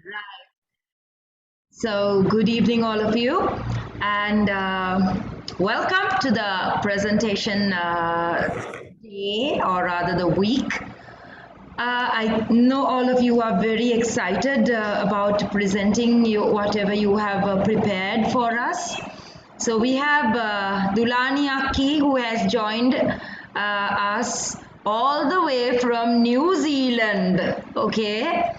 Right. So, good evening, all of you, and welcome to the presentation day, or rather, the week. I know all of you are very excited about presenting whatever you have prepared for us. So, we have Dulani Aki who has joined us all the way from New Zealand. Okay,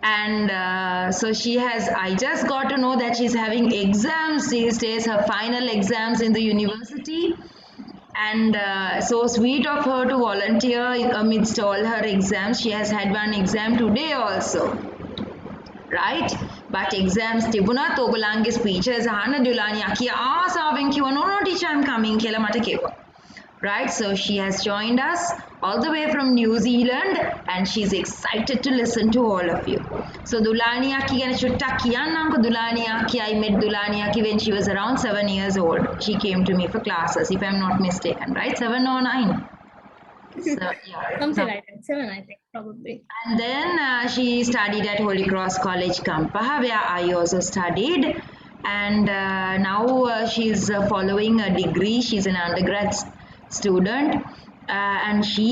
and so she has, I just got to know that she's having exams these days, her final exams in the university. And so sweet of her to volunteer amidst all her exams. She has had one exam today also, right? But exams තිබුණත් ඔයගොල්ලන්ගේ speeches අහන්න ඩුලානි අකිය ආසාවෙන් කිව්වා no no teacher I'm coming කියලා මට කිව්වා. Right, so she has joined us all the way from New Zealand and she's excited to listen to all of you. So Dulani Aki ගැන චුට්ටක් කියන්නම්කො. Dulani Aki, I met Dulani Aki when she was around 7 years old. She came to me for classes, if I'm not mistaken, right? 7 or 9? So, yeah. Something like that. 7, I think, probably. And then she studied at Holy Cross College, Kampaha, where I also studied. And now she's following a degree. She's an undergrad student. And she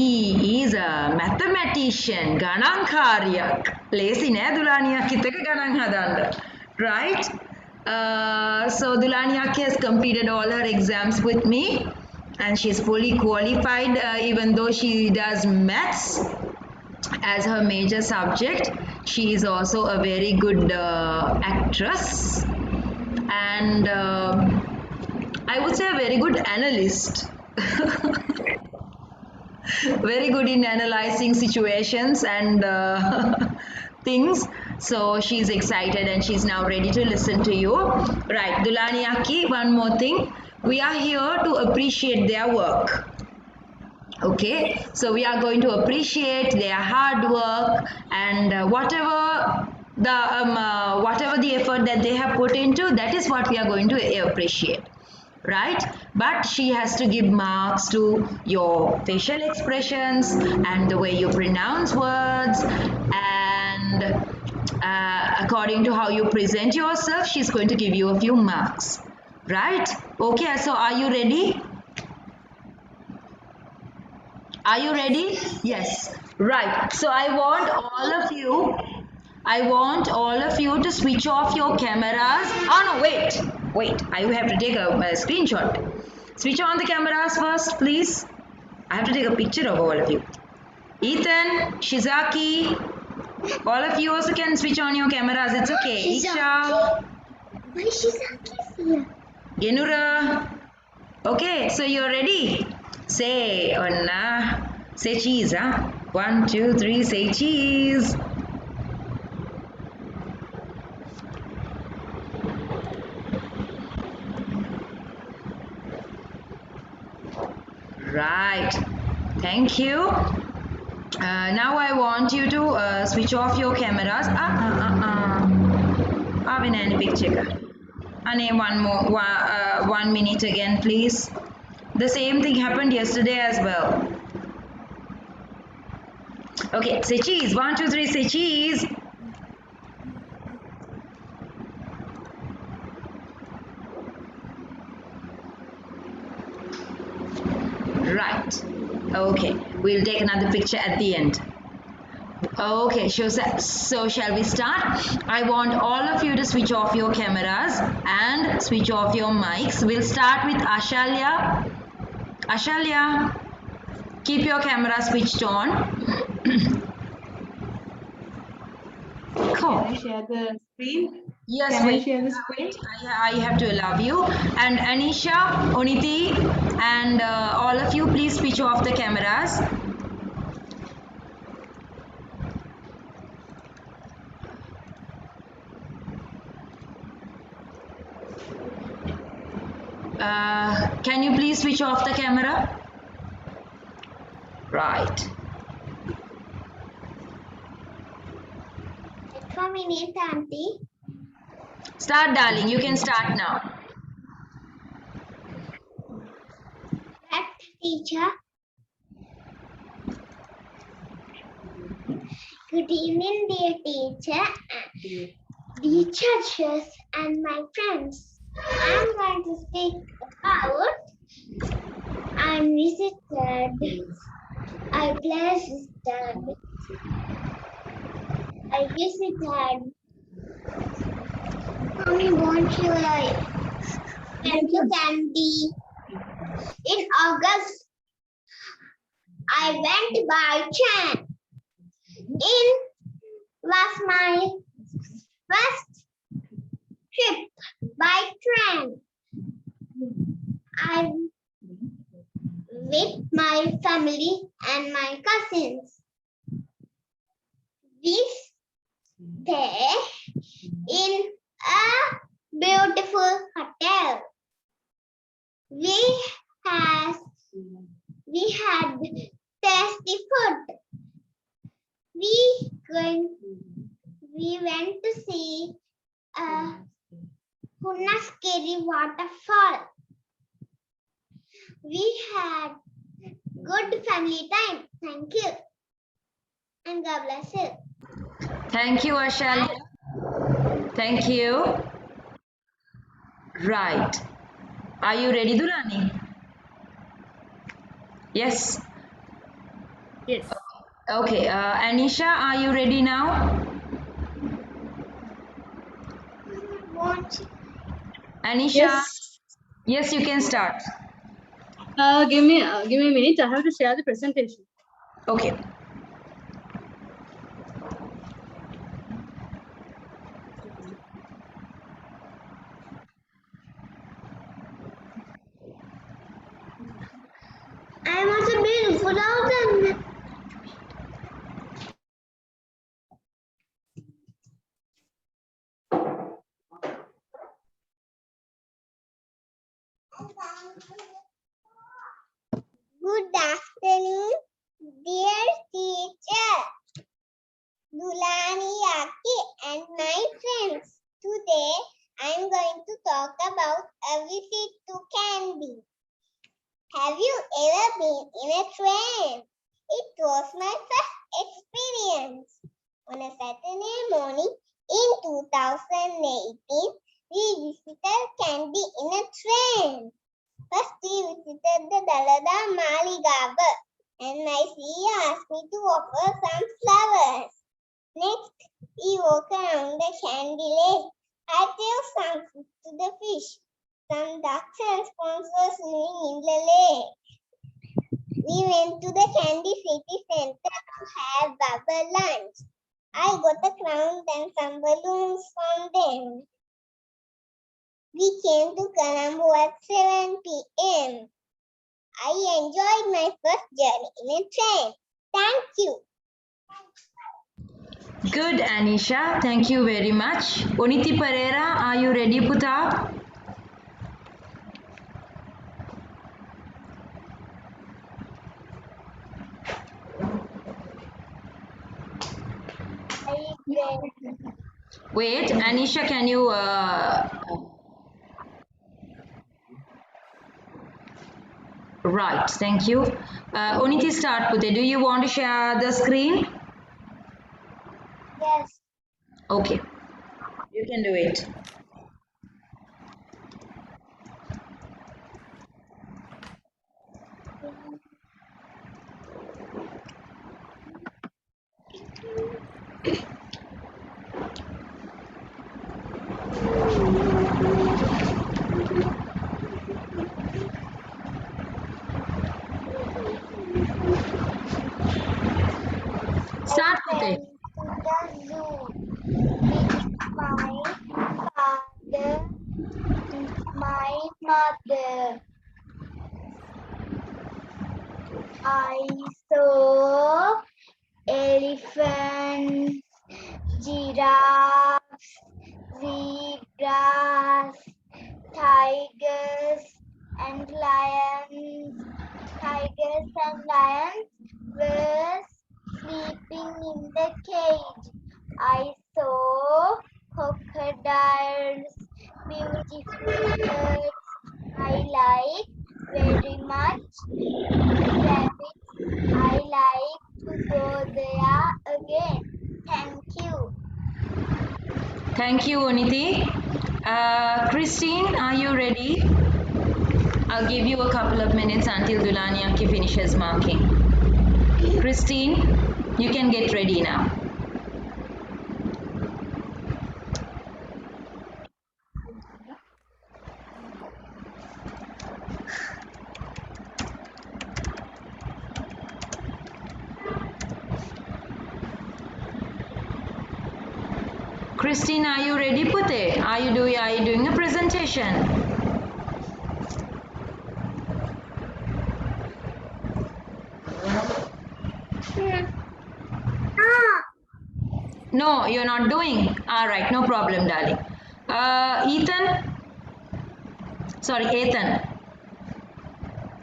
is a mathematician. ගණන්කාරියක්. ලේසි නෑ දුලානි අක්කිත් එක්ක ගණන් හදන්න. Right? So Dulani Aki has completed all her exams with me. And she's fully qualified, even though she does maths as her major subject. She is also a very good actress and I would say a very good analyst. Very good in analyzing situations and things. So she's excited and she's now ready to listen to you. Right, Dulani Aki, one more thing. We are here to appreciate their work. Okay, so we are going to appreciate their hard work and whatever the effort that they have put into, that is what we are going to appreciate, right? But she has to give marks to your facial expressions and the way you pronounce words and according to how you present yourself, she's going to give you a few marks, right? Okay, so are you ready? Are you ready? Yes. Right. So I want all of you to switch off your cameras. Oh no, wait. I have to take a screenshot. Switch on the cameras first, please. I have to take a picture of all of you. Ethan, Shizaki, all of you also can switch on your cameras. It's okay. Isha. Why Shizaki here? Yenura. Okay, so you're ready. Say, say cheese, huh? 1, 2, 3, say cheese. Right. Thank you. Now I want you to switch off your cameras. Any picture. And one minute again, please. The same thing happened yesterday as well. Okay, say cheese. 1, 2, 3, say cheese. Right. Okay, we'll take another picture at the end. Okay, so shall we start? I want all of you to switch off your cameras and switch off your mics. We'll start with Ashalya. Ashalya, keep your camera switched on. Cool. Can I share the screen? Yes, Can I wait. share the screen? I have to allow you. And Anisha, Oniti, and all of you, please switch off the cameras. Can you please switch off the camera? Right. Wait for a minute, Auntie. Start, darling. You can start now. That teacher. Good evening, dear teacher. the churches and my friends. I'm going to speak about I visited, I visited, I visited. Mommy, won't you went to Candy in August? I went by train. In was my first trip by train. I with my family and my cousins. We stay in a beautiful hotel. We has we had tasty food. We went to see a Hunaskeri waterfall. We had good family time. Thank you. And God bless you. Thank you, Ashal. Thank you. Right. Are you ready, Durani? Yes. Yes. Okay. Anisha, are you ready now? Anisha. Yes. Yes, you can start. Give me a minute. I have to share the presentation. Okay. I'm also beautiful than Good afternoon, dear teacher, Dulani Yaki and my friends. Today I'm going to talk about a visit to Candy. Have you ever been in a train? It was my first experience. On a Saturday morning in 2018, we visited Candy in a train. First, we visited the Dalada Maligaba, and my CEO asked me to offer some flowers. Next, we walked around the Candy Lake. I gave some food to the fish. Some ducks and swans were swimming in the lake. We went to the Candy City Center to have bubble lunch. I got a crown and some balloons from them. We came to Colombo at 7 p.m. I enjoyed my first journey in a train. Thank you. Good, Anisha. Thank you very much. Oniti Pereira, are you ready, Puta? Wait, Anisha, can you... Right, thank you. Oniti, start, Pute. Do you want to share the screen? Yes. Okay, you can do it. Start, Pute. The zoo with my father, my mother. I saw elephants, giraffes, zebras, tigers, and lions. Tigers and lions were sleeping in the cage. I saw crocodiles, beautiful birds I like very much. Rabbits, I like to go there again. Thank you. Thank you, Uniti. Christine, are you ready? I'll give you a couple of minutes until Dulaniaki finishes marking. Christine, you can get ready now. Christine, are you ready, Pute? Are you doing a presentation? No, you're not doing. All right, no problem, darling. Ethan.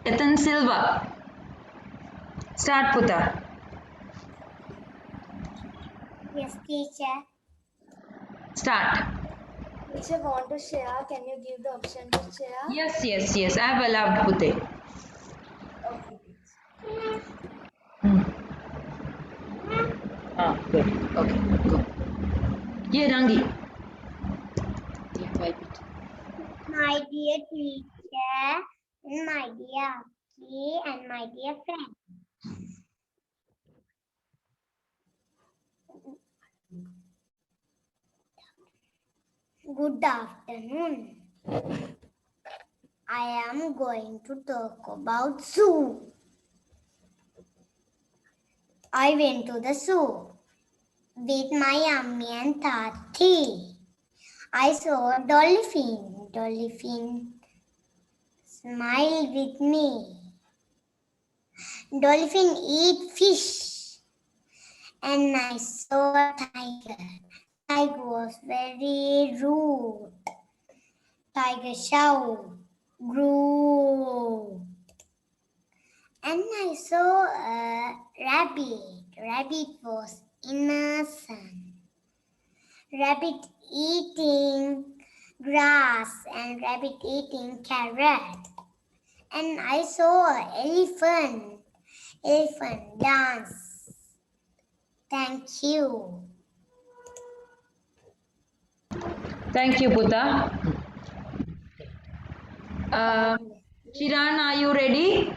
Ethan Silva. Start, Puta. Yes, teacher. Start. Teacher, want to share? Can you give the option to share? Yes. I have allowed Pute. Okay, teacher. Good. Okay, go. Yeah, Rangi. Yeah, wipe it. My dear teacher, and my dear Aki, and my dear friend. Good afternoon. I am going to talk about zoo. I went to the zoo with my Ammi and Tati. I saw a dolphin. Dolphin smiled with me. Dolphin eat fish. And I saw a tiger. Tiger was very rude. Tiger shouted, "Groo!" And I saw a rabbit. Rabbit was innocent. Rabbit eating grass and rabbit eating carrot. And I saw an elephant. Elephant dance. Thank you. Thank you, Puta. Shiran, are you ready?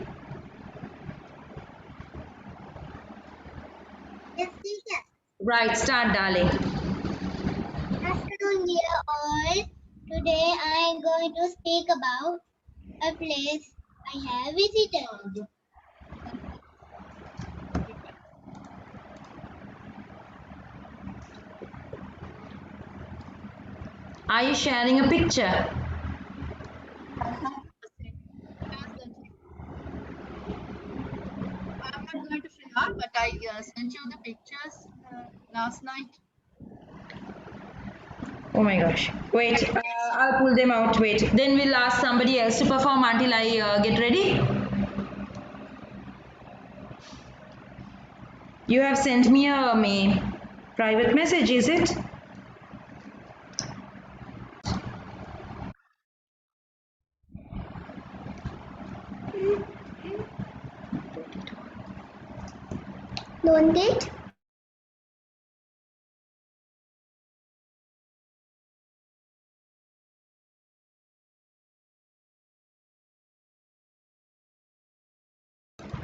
Yes, teacher. Right, start, darling. Afternoon, dear all. Today I am going to speak about a place I have visited. Are you sharing a picture? I'm not going to share, but I sent you the pictures last night. Oh my gosh. Wait, I'll pull them out. Wait. Then we'll ask somebody else to perform until I get ready. You have sent me a private message, is it? Don't it?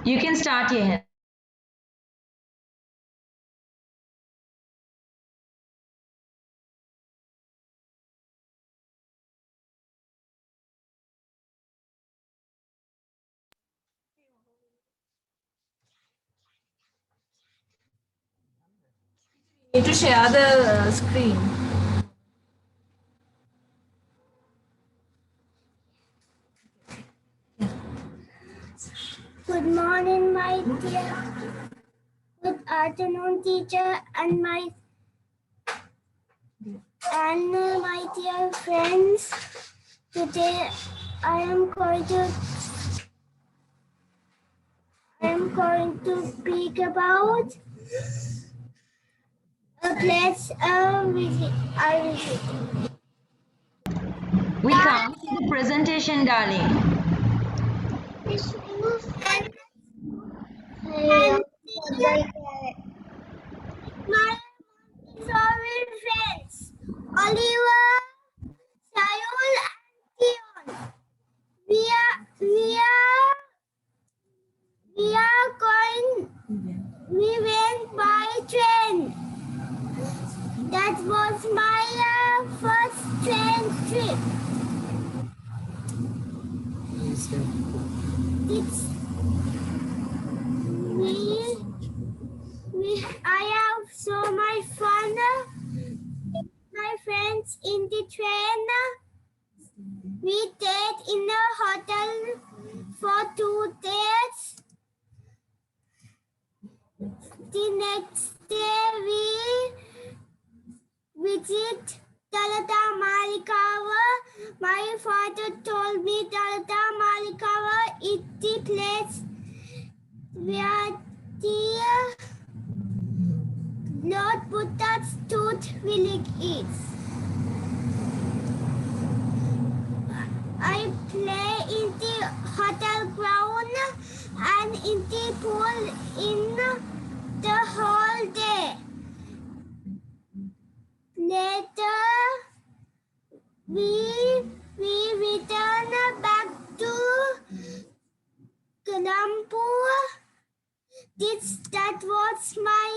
You can start here. Need to share the screen. Good morning, my dear. Good afternoon, teacher, and my dear friends. Today I am going to speak about a place I visited. We can't see the presentation, darling. My favorite friends. I Oliver, Sayul, and Theon. We went by train. That was my first train trip. I have so much fun with my friends in the train. We stayed in a hotel for 2 days. The next day we visit Talata Malikawa. My father told me Talata Malikawa is the place where the Lord Buddha's tooth village is. I play in the hotel ground and in the pool in the whole day. Later, we return back to Colombo. That was my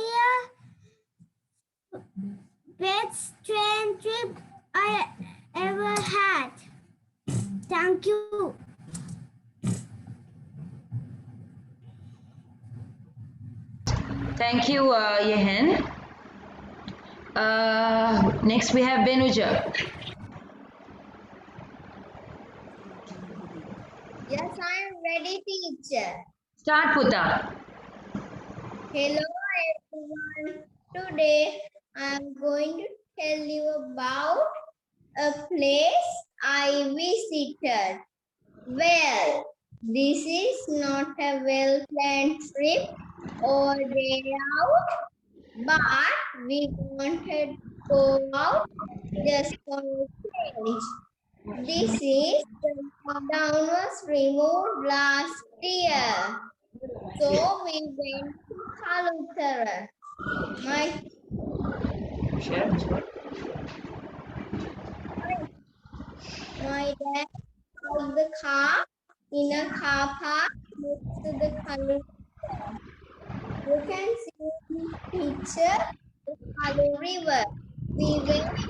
best train trip I ever had. Thank you. Thank you, Yehen. Next we have Benuja. Yes, I am ready, teacher. Start, Puta. Hello, everyone. Today I am going to tell you about a place I visited. Well, this is not a well-planned trip or day out, but we wanted to go out just for a change. This is the lockdown was removed last year. So we went to Kalutara. My dad parked the car in a car park next to the Kalutara. You can see in the picture the Kalu River. We went to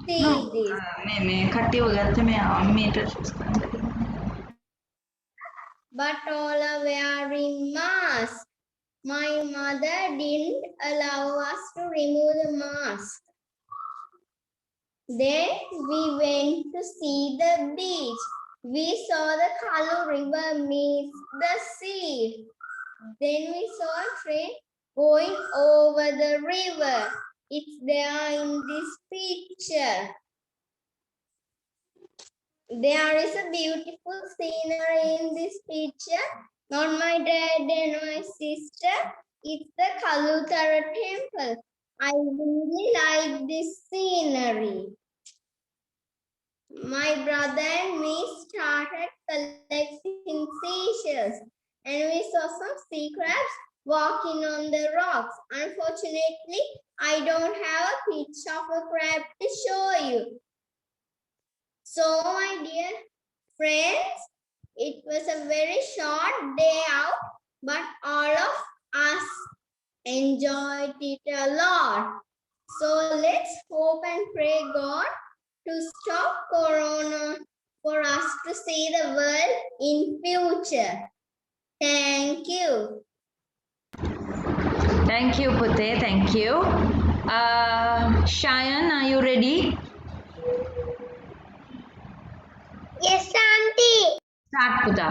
see this. But all are wearing masks. My mother didn't allow us to remove the mask. Then we went to see the beach. We saw the Kalu River meets the sea. Then we saw a train going over the river. It's there in this picture. There is a beautiful scenery in this picture. Not my dad and my sister. It's the Kalutara temple. I really like this scenery. My brother and me started collecting seashells and we saw some sea crabs walking on the rocks. Unfortunately, I don't have a picture of a crab to show you. So, my dear friends, it was a very short day out, but all of us enjoyed it a lot. So, let's hope and pray God to stop Corona for us to see the world in future. Thank you. Thank you, Pute. Thank you. Shayan, are you ready? Yes, Auntie. Start, Puta.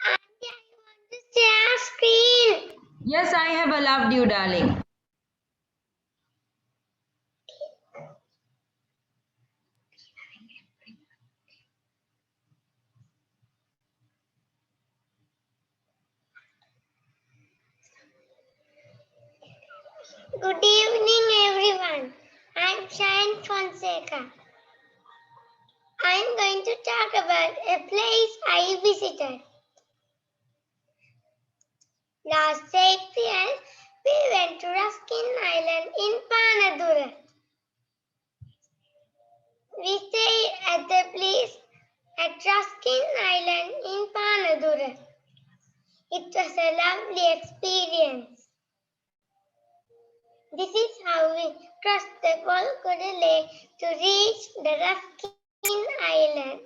Auntie, I want to share screen. Yes, I have allowed you, darling. Good evening, everyone. I'm Shayan Fonseca. I'm going to talk about a place I visited. Last April, we went to Ruskin Island in Panadura. We stayed at the place at Ruskin Island in Panadura. It was a lovely experience. This is how we crossed the Golconda Lake to reach the Ruskin Island.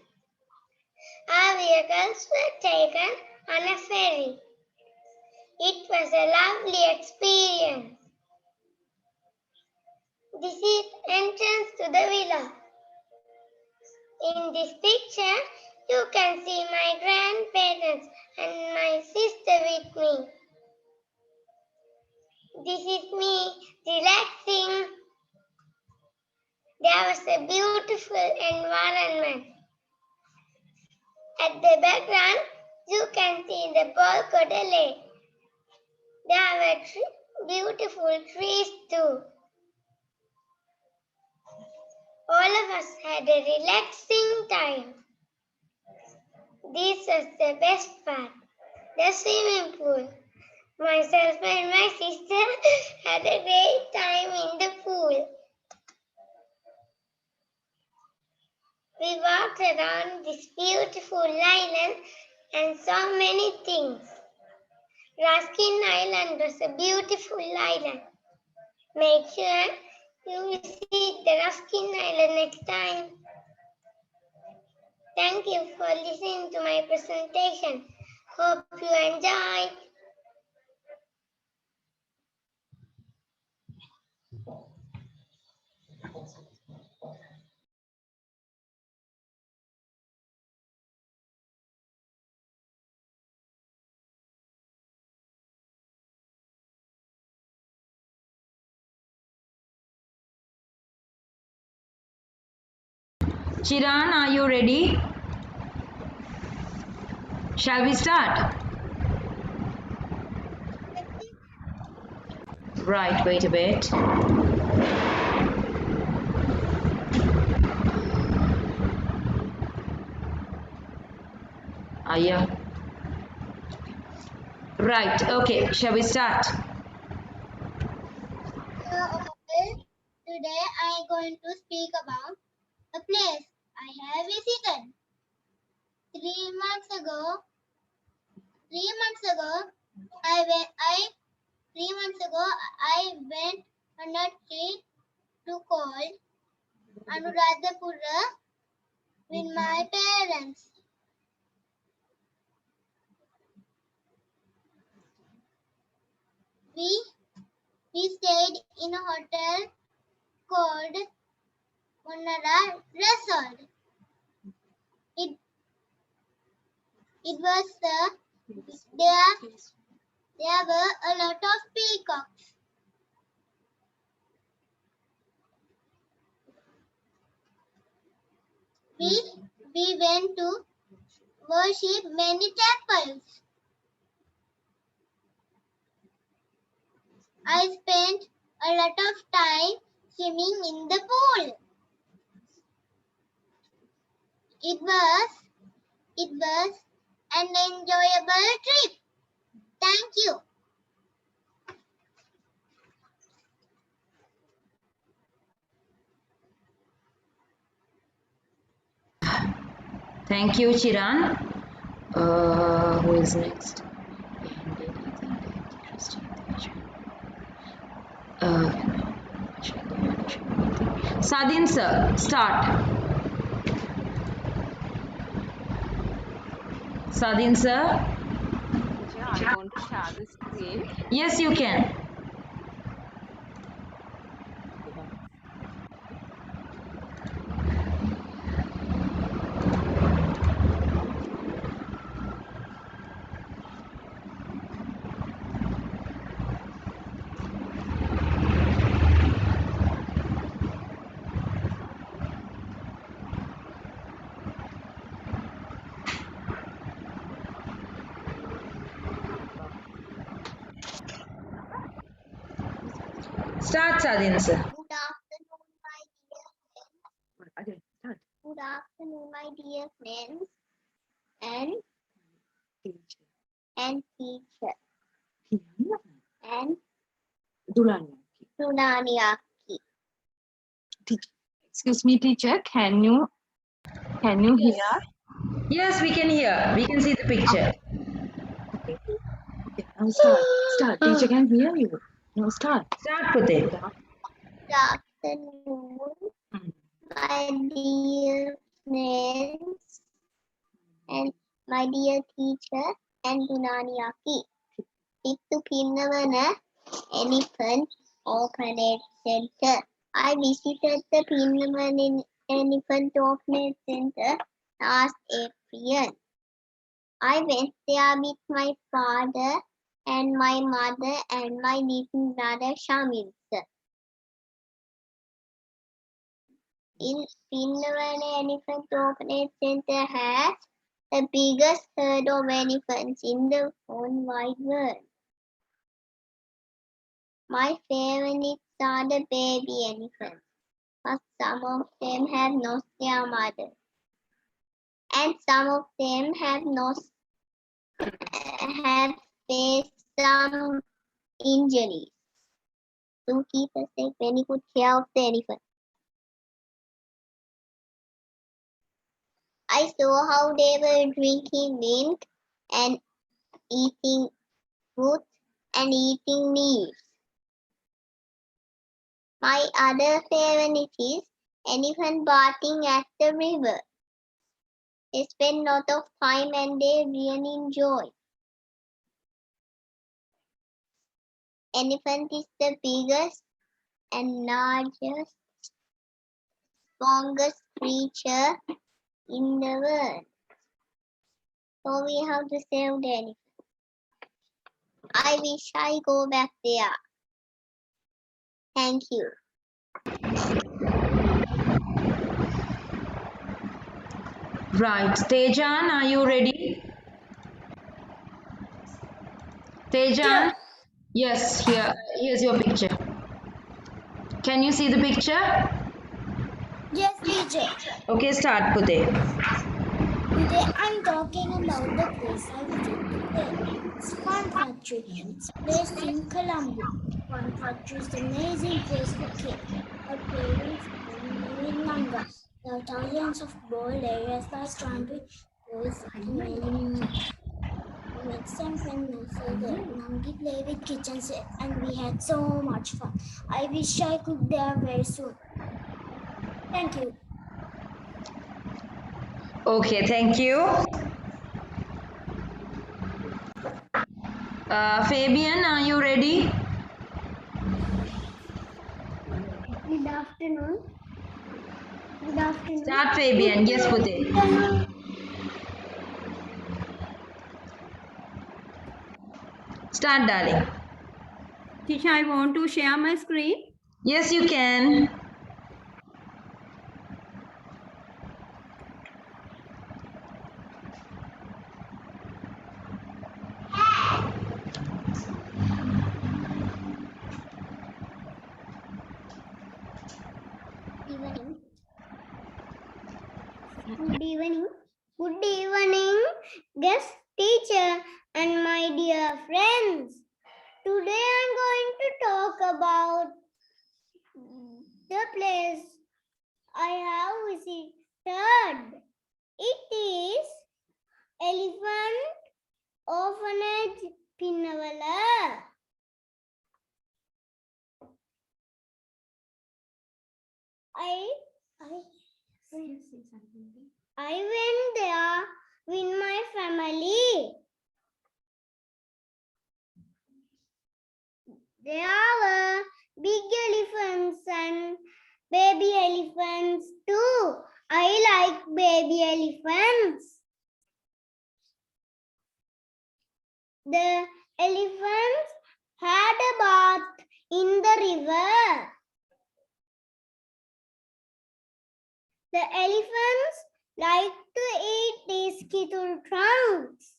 Our vehicles were taken on a ferry. It was a lovely experience. This is entrance to the villa. In this picture, you can see my grandparents and my sister with me. This is me relaxing. There was a beautiful environment. At the background, you can see the Golconda Lake. There were beautiful trees too. All of us had a relaxing time. This was the best part, the swimming pool. Myself and my sister had a great time in the pool. We walked around this beautiful island and saw many things. Ruskin Island was a beautiful island. Make sure you visit the Ruskin Island next time. Thank you for listening to my presentation. Hope you enjoyed. Chiran, are you ready? Shall we start? Right, wait a bit. Yeah. Right, okay, shall we start? Today I am going to speak about a place I have visited. 3 months ago, I went on a trip to called Anuradhapura with my parents. We stayed in a hotel called Monara Resort. It was there were a lot of peacocks. We went to worship many temples. I spent a lot of time swimming in the pool. It was an enjoyable trip. Thank you. Thank you, Chiran. Who is next? Sadin sir, start. Sadin sir? I'm going to share the screen. Yes, you can. Start, Sadin sir. Good afternoon, my dear friends. Okay, start. Good afternoon, evening, my dear friends and teacher and Dunaniaki. Excuse me, teacher. Can you hear? Yes, we can hear. We can see the picture. Okay. Okay. Now start. Start. Teacher can hear you. Now start. Start, Pute. Good afternoon, my dear friends and my dear teacher and Dunaniaki. Pittu Pinnavana Elephant Orphanage Center. I visited the Pinnavana Elephant Orphanage Center last April. I went there with my father and my mother and my little brother Shamil. In Pinnavana Elephant Orphanage Center has the biggest herd of elephants in the whole wide world. My favorites are the baby elephants, but some of them have lost their mother, and some of them have faced some injuries. Zookeepers take very good care of the elephant. I saw how they were drinking milk and eating fruit and eating leaves. My other favorite is elephant bathing at the river. They spend a lot of time and they really enjoy. Elephant is the biggest and largest, strongest creature in the world. So we have to save the elephant. I wish I go back there. Thank you. Right. Tejan, are you ready? Tejan? Yes, here's your picture. Can you see the picture? Yes, teacher. Okay, start, Pute. Today I'm talking about the place I visit to play. It's Fun Factory. It's placed in Colombo. Fun Factory is an amazing place for kids. Our parents are in Nanga. There are thousands of bold areas like tramping, toys, and many next time when I say that Nangi play with kitchen set and we had so much fun. I wish I could there very soon. Thank you. Okay, thank you. Fabian, are you ready? Good afternoon. Good afternoon. Start, Fabian. Yes, Pute. Start, darling. Teacher, I want to share my screen. Yes, you can. Evening. Good evening. Good evening, guest teacher and my dear friends. Today I'm going to talk about the place I have visited. It is Elephant Orphanage Pinnavala. I went there with my family. There were big elephants and baby elephants too. I like baby elephants. The elephants had a bath in the river. The elephants like to eat these kettle trunks.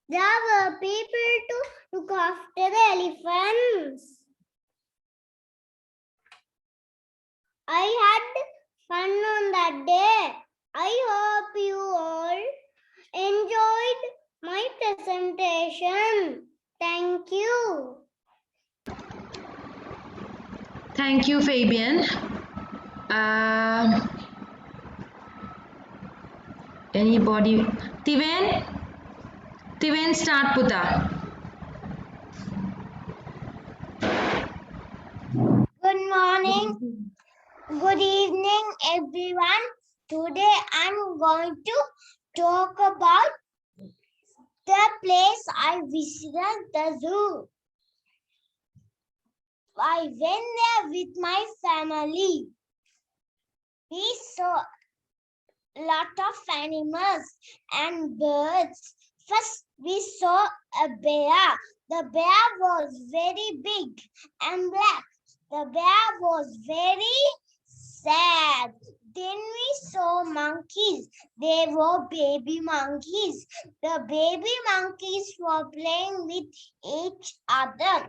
There were people to look after the elephants. I had fun on that day. I hope you all enjoyed my presentation. Thank you. Thank you, Fabian. Anybody? Tiven, start Puta. Good morning. Good evening, everyone. Today I'm going to talk about the place I visited, the zoo. I went there with my family. We saw a lot of animals and birds. First, we saw a bear. The bear was very big and black. The bear was very sad. Then we saw monkeys. They were baby monkeys. The baby monkeys were playing with each other.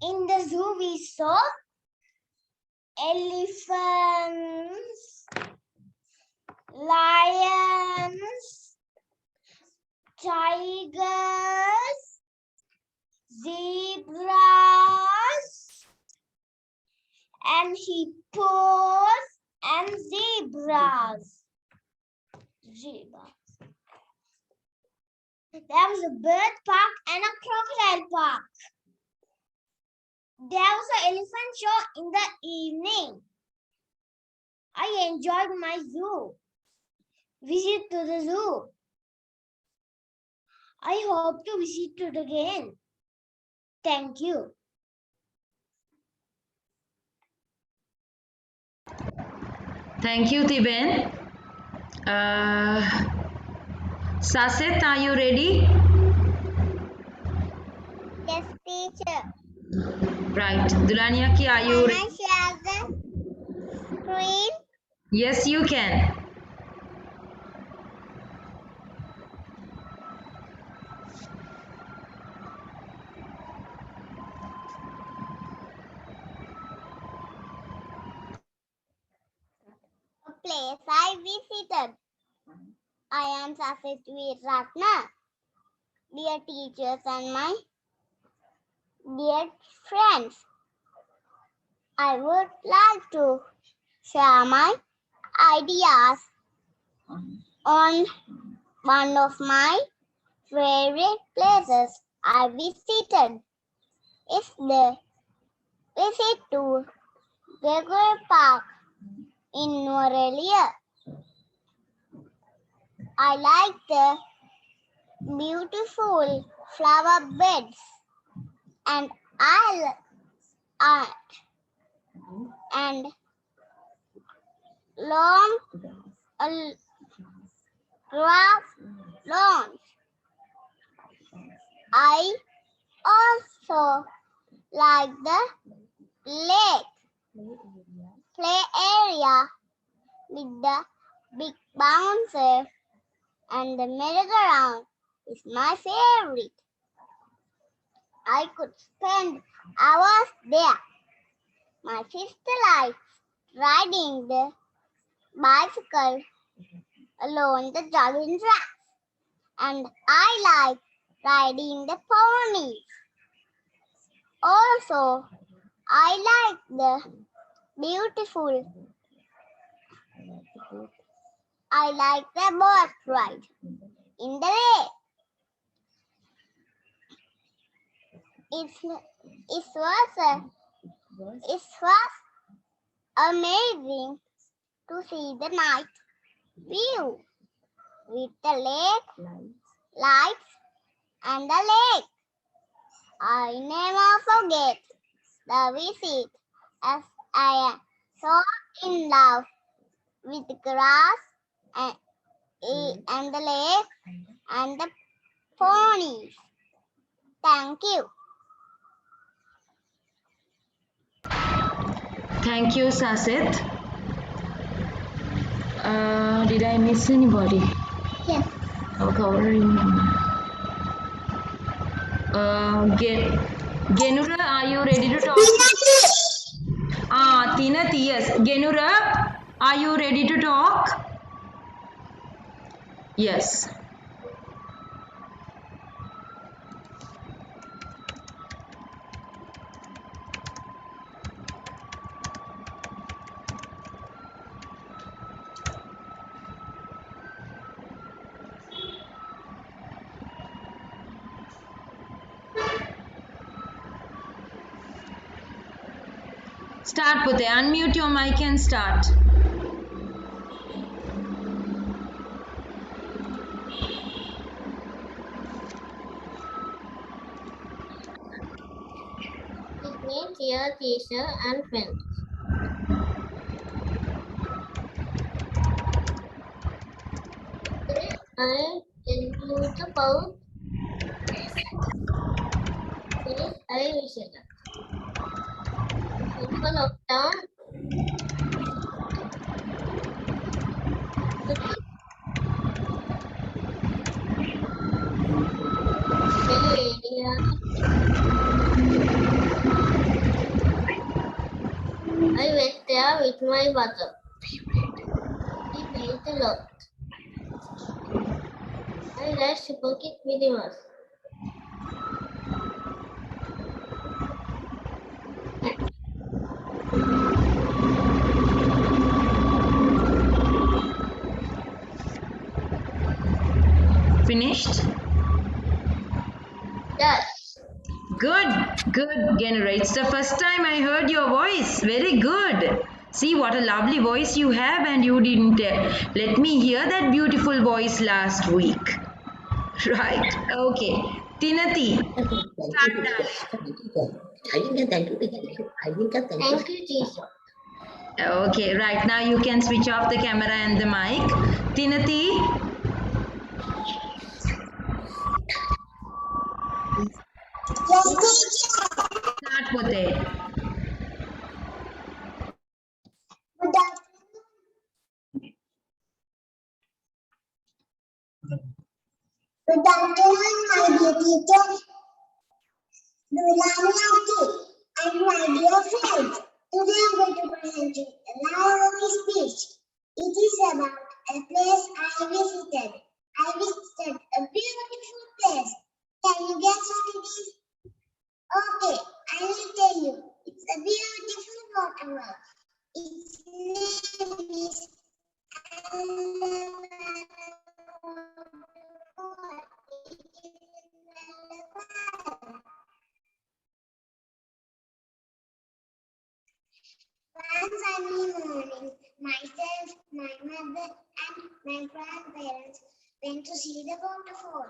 In the zoo, we saw elephants, lions, tigers, zebras, and hippos and zebras. There was a bird park and a crocodile park. There was an elephant show in the evening. I enjoyed my zoo. Visit to the zoo. I hope to visit it again. Thank you. Thank you, Tiven. Sasit, are you ready? Yes, teacher. Right. Dulaniaki, are you Can I ready? share the screen? Yes, you can. A place I visited. I am Sasit Ratna. Dear teachers and my dear friends, I would like to share my ideas on one of my favorite places I visited. Is the visit to Gregory Park in Norelia. I like the beautiful flower beds and and long grass lawns. I also like the play area with the big bouncer and the merry-go-round is my favorite. I could spend hours there. My sister likes riding the bicycle along the jogging track, and I like riding the ponies. Also, I like the boat ride in the lake. It was amazing to see the night view with the lake, lights, and the lake. I never forget the visit as I am so in love with the grass and the lake and the ponies. Thank you. Thank you, Sasit. Did I miss anybody? Yes. Okay, I remember. Genura, are you ready to talk? Tinathi, yes. Genura, are you ready to talk? Yes. Start, Pute. Unmute your mic and start. With me, dear teacher and friends. Today I tell you about face I visited. Simple lockdown. Many areas. I went there with my mother. We played a lot. I read Super Kid videos. Finished? Yes. Good, good, Genera. It's the first time I heard your voice. Very good. See what a lovely voice you have, and you didn't let me hear that beautiful voice last week. Right. Okay. Tinathi, start now. Thank you, teacher. Okay, right now you can switch off the camera and the mic. Tinathi, Yes, teacher. start Pute. Good afternoon, my dear teacher, Dulani and my dear friends. Today I'm going to present you a lively speech. It is about a place I visited. I visited a beautiful place. Can you guess what it is? Okay, I will tell you. It's a beautiful waterfall. Its name is one sunny morning, myself, my mother, and my grandparents went to see the waterfall.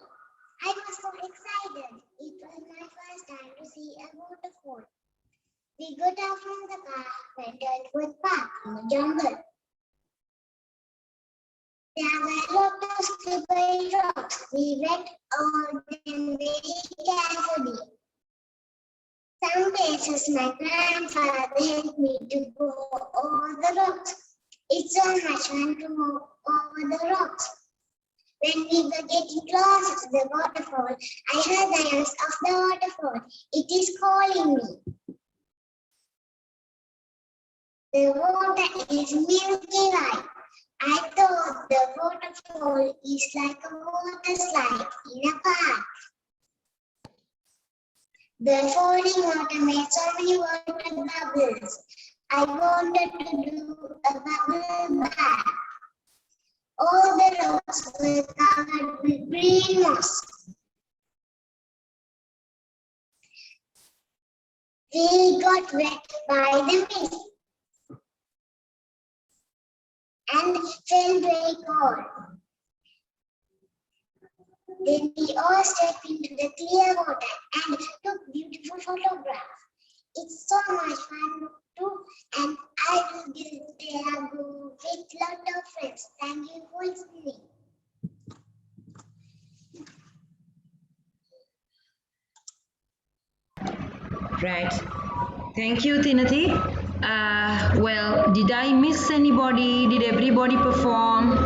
I was so excited. It was my first time to see a waterfall. We got out from the car, went to a park in the jungle. There were lots of slippery rocks. We went over them very carefully. Some places my grandfather helped me to go over the rocks. It's so much fun to go over the rocks. When we were getting closer to the waterfall, I heard the noise of the waterfall. It is calling me. The water is milky white. I thought the waterfall is like a water slide in a park. The falling water made so many water bubbles. I wanted to do a bubble bath. All the rocks were covered with green moss. We got wet by the mist and felt very cold. Then we all stepped into the clear water and took beautiful photographs. It's so much fun too, and I will visit there with lot of friends. Thank you for listening. Right. Thank you, Tinathi. Well, did I miss anybody? Did everybody perform?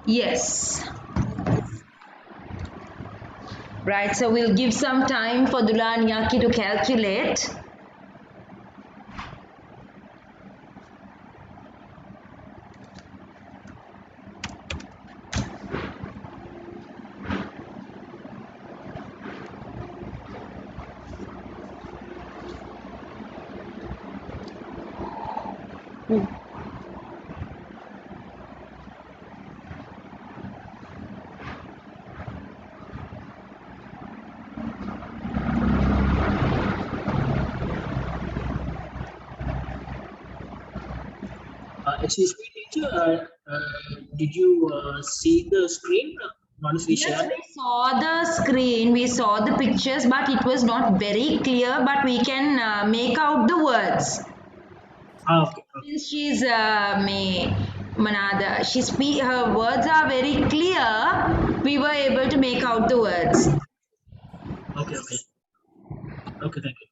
Yes. Right, so we'll give some time for Dulani Aki to calculate. Excuse me, teacher. Did you see the screen once we Yes, shared? we saw the screen, we saw the pictures, but it was not very clear, but we can make out the words. Okay. Since she's Manada, her words are very clear, we were able to make out the words. Okay. Okay, thank you.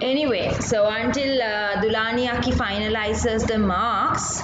Anyway, so until Dulani Aki finalizes the marks,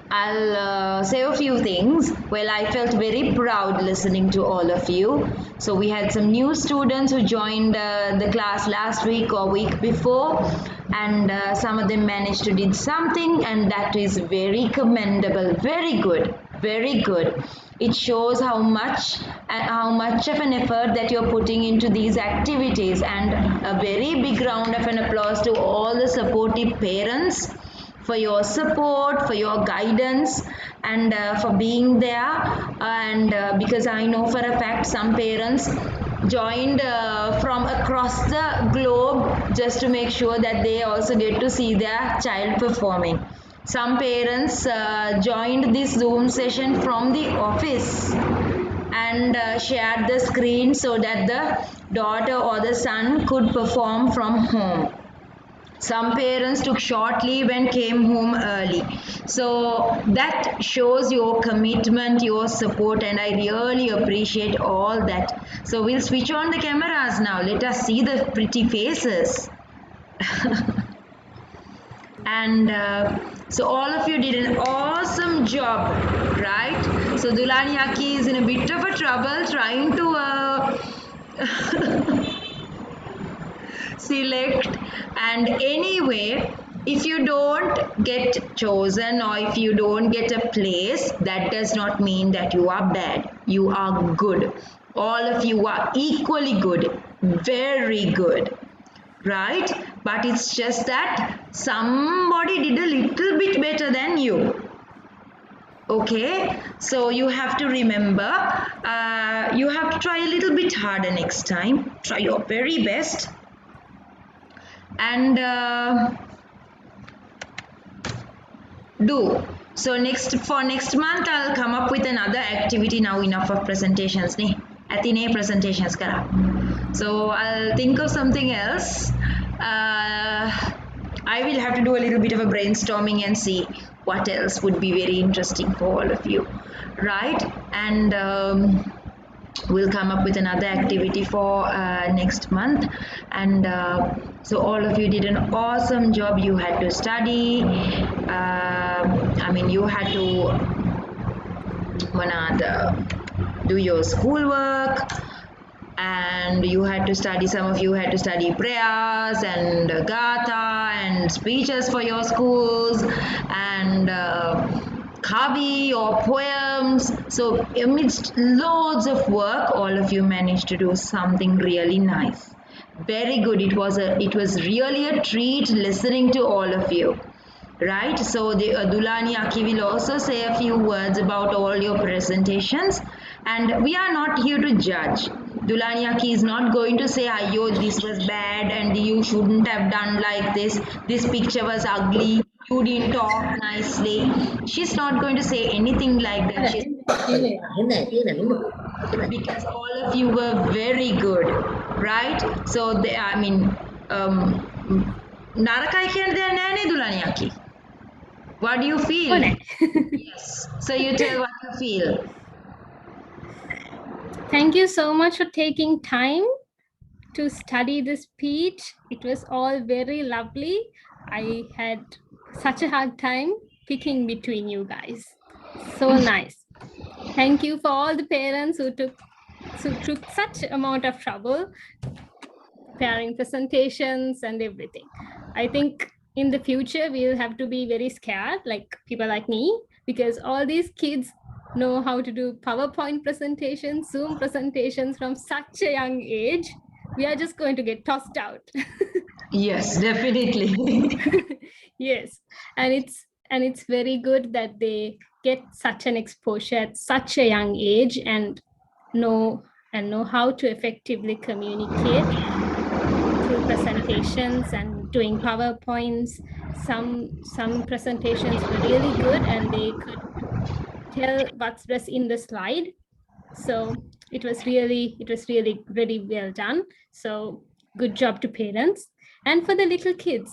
I'll say a few things. Well, I felt very proud listening to all of you. So we had some new students who joined the class last week or week before, and some of them managed to did something, and that is very commendable. Very good, very good. It shows how much of an effort that you're putting into these activities, and a very big round of an applause to all the supportive parents for your support, for your guidance, and for being there. And because I know for a fact some parents joined from across the globe just to make sure that they also get to see their child performing. Some parents joined this Zoom session from the office and shared the screen so that the daughter or the son could perform from home. Some parents took short leave and came home early. So that shows your commitment, your support, and I really appreciate all that. So we'll switch on the cameras now. Let us see the pretty faces. And so all of you did an awesome job, right? So Dulani Aki is in a bit of a trouble trying to select, and anyway, if you don't get chosen or if you don't get a place, that does not mean that you are bad. You are good. All of you are equally good, very good, right? But it's just that somebody did a little bit better than you. Okay, so you have to remember, you have to try a little bit harder next time. Try your very best, and do so. Next month I'll come up with another activity. Now enough of presentations ne atine presentations kara, so I'll think of something else. I will have to do a little bit of a brainstorming and see what else would be very interesting for all of you, right? And we'll come up with another activity for next month. And so all of you did an awesome job. You had to study, you had to do your schoolwork, and you had to study, some of you had to study prayers and gatha and speeches for your schools, and kavi or poem problems. So amidst loads of work, all of you managed to do something really nice. Very good. It was really a treat listening to all of you. Right, so the Dulani Aki will also say a few words about all your presentations, and we are not here to judge. Dulani Aki is not going to say, "Ayo, this was bad, and you shouldn't have done like this. This picture was ugly. You didn't talk nicely." She's not going to say anything like that. Because all of you were very good, right? So Narakai kiyana deyak naha ne Dulani Aki. What do you feel? Oh, no. Yes. So you tell what you feel. Thank you so much for taking time to study this speech. It was all very lovely. I had such a hard time picking between you guys. So nice. Thank you for all the parents who took such amount of trouble preparing presentations and everything. I think in the future we'll have to be very scared, like people like me, because all these kids know how to do PowerPoint presentations, Zoom presentations from such a young age. We are just going to get tossed out. Yes, definitely. Yes, and it's very good that they get such an exposure at such a young age and know how to effectively communicate through presentations and doing PowerPoints. Some presentations were really good and they could tell what's in the slide. So it was really really well done. So good job to parents. And for the little kids,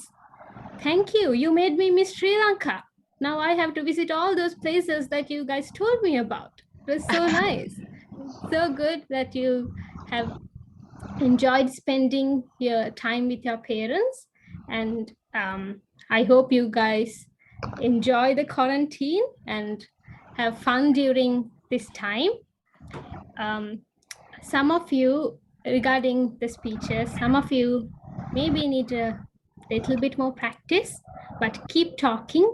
thank you. You made me miss Sri Lanka. Now I have to visit all those places that you guys told me about. It was so nice. So good that you have enjoyed spending your time with your parents. And I hope you guys enjoy the quarantine and have fun during this time. Some of you, regarding the speeches, some of you maybe need a little bit more practice, but keep talking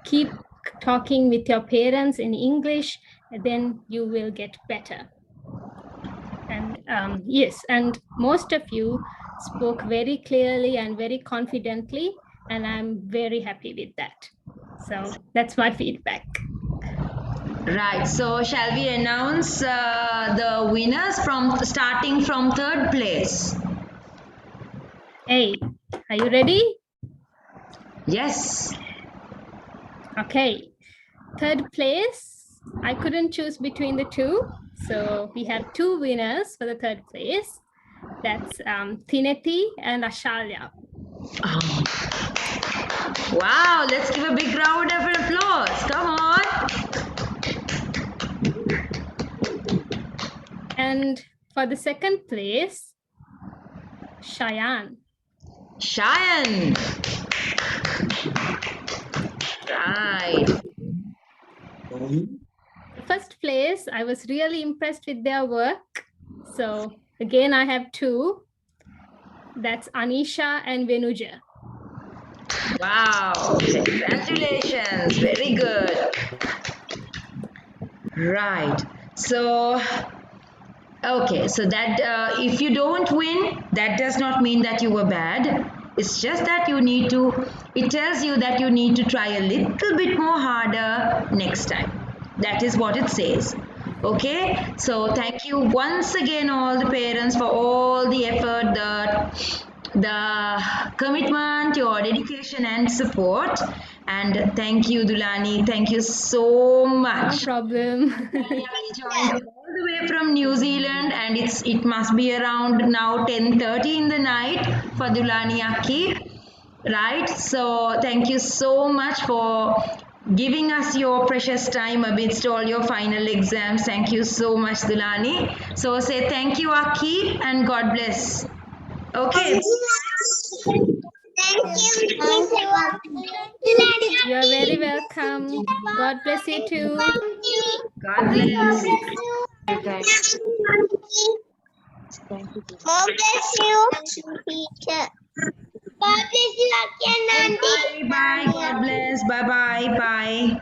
with your parents in English, and then you will get better. And yes, and most of you spoke very clearly and very confidently, and I'm very happy with that. So that's my feedback. Right. So shall we announce the winners starting from third place? Hey, are you ready? Yes. Okay. Third place, I couldn't choose between the two. So we have two winners for the third place. That's Thineti and Ashalya. Wow, let's give a big round of applause. Come on. And for the second place, Cheyenne. Cheyenne. Right. First place, I was really impressed with their work. So again, I have two. That's Anisha and Venuja. Wow. Congratulations. Very good. Right. So, okay. So that if you don't win, that does not mean that you were bad. It's just that it tells you that you need to try a little bit more harder next time. That is what it says. Okay, so thank you once again all the parents for all the effort, the commitment, your dedication and support. And thank you Dulani, thank you so No much. problem. Dulani joined all the way from New Zealand, and it must be around now 10:30 in the night for Dulani Aki, right? So thank you so much for giving us your precious time amidst all your final exams. Thank you so much, Dulani. So say thank you, Aki, and God bless. Okay. Thank you. You are very welcome. God bless you too. God bless. Thanks. Thank you. God bless you, teacher. God bless you, Aki and Auntie. Bye. God bless. Bye. Bye.